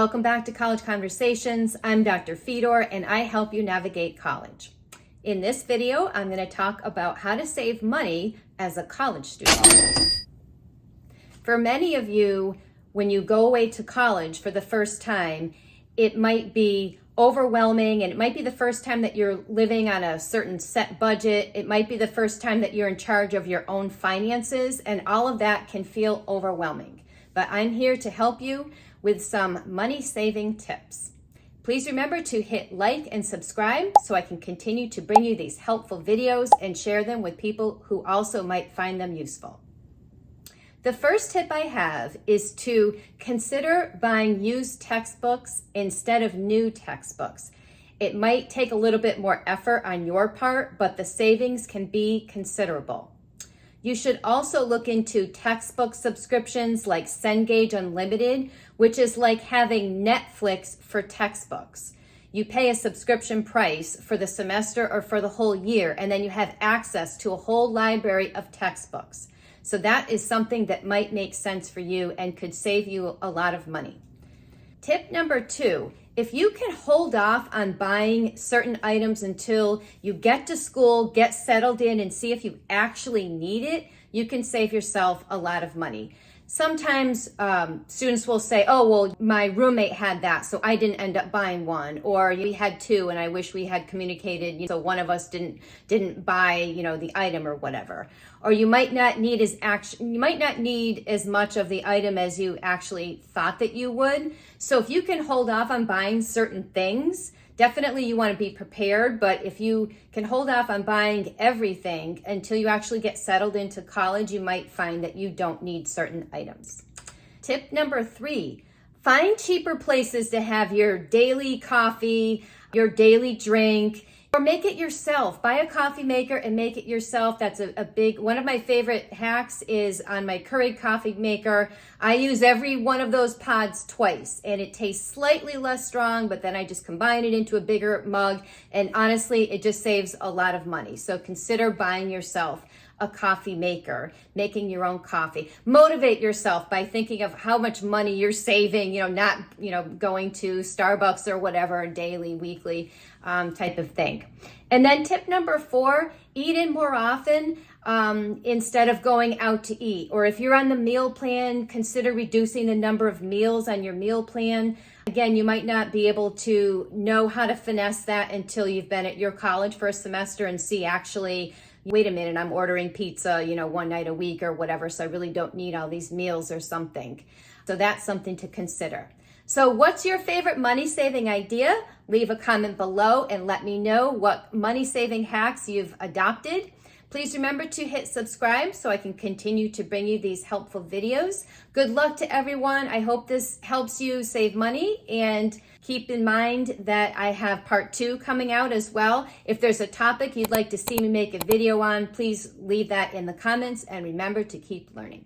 Welcome back to College Conversations. I'm Dr. Fedor and I help you navigate college. In this video, I'm going to talk about how to save money as a college student. For many of you, when you go away to college for the first time, it might be overwhelming and it might be the first time that you're living on a certain set budget. It might be the first time that you're in charge of your own finances, and all of that can feel overwhelming. But I'm here to help you with some money saving tips. Please remember to hit like and subscribe so I can continue to bring you these helpful videos and share them with people who also might find them useful. The first tip I have is to consider buying used textbooks instead of new textbooks. It might take a little bit more effort on your part, but the savings can be considerable. You should also look into textbook subscriptions like Cengage Unlimited, which is like having Netflix for textbooks. You pay a subscription price for the semester or for the whole year, and then you have access to a whole library of textbooks. So that is something that might make sense for you and could save you a lot of money. Tip number 2, if you can hold off on buying certain items until you get to school, get settled in, and see if you actually need it, you can save yourself a lot of money. Sometimes students will say, oh, well, my roommate had that, so I didn't end up buying one. Or we had two, and I wish we had communicated, so one of us didn't buy, the item or whatever. Or you might not need as much of the item as you actually thought that you would. So if you can hold off on buying certain things, definitely you want to be prepared, but if you can hold off on buying everything until you actually get settled into college, you might find that you don't need certain items. Tip number 3, find cheaper places to have your daily coffee, your daily drink, or make it yourself. Buy a coffee maker and make it yourself. That's a big, one of my favorite hacks is on my Keurig coffee maker. I use every one of those pods twice and it tastes slightly less strong, but then I just combine it into a bigger mug. And honestly, it just saves a lot of money. So consider buying yourself a coffee maker, making your own coffee. Motivate yourself by thinking of how much money you're saving, not, going to Starbucks or whatever, daily, weekly type of thing. And then tip number 4, eat in more often instead of going out to eat. Or if you're on the meal plan, consider reducing the number of meals on your meal plan. Again, you might not be able to know how to finesse that until you've been at your college for a semester and see actually, wait a minute, I'm ordering pizza, one night a week or whatever, so I really don't need all these meals or something. So that's something to consider. So what's your favorite money-saving idea? Leave a comment below and let me know what money-saving hacks you've adopted. Please remember to hit subscribe so I can continue to bring you these helpful videos. Good luck to everyone. I hope this helps you save money, and keep in mind that I have part 2 coming out as well. If there's a topic you'd like to see me make a video on, please leave that in the comments, and remember to keep learning.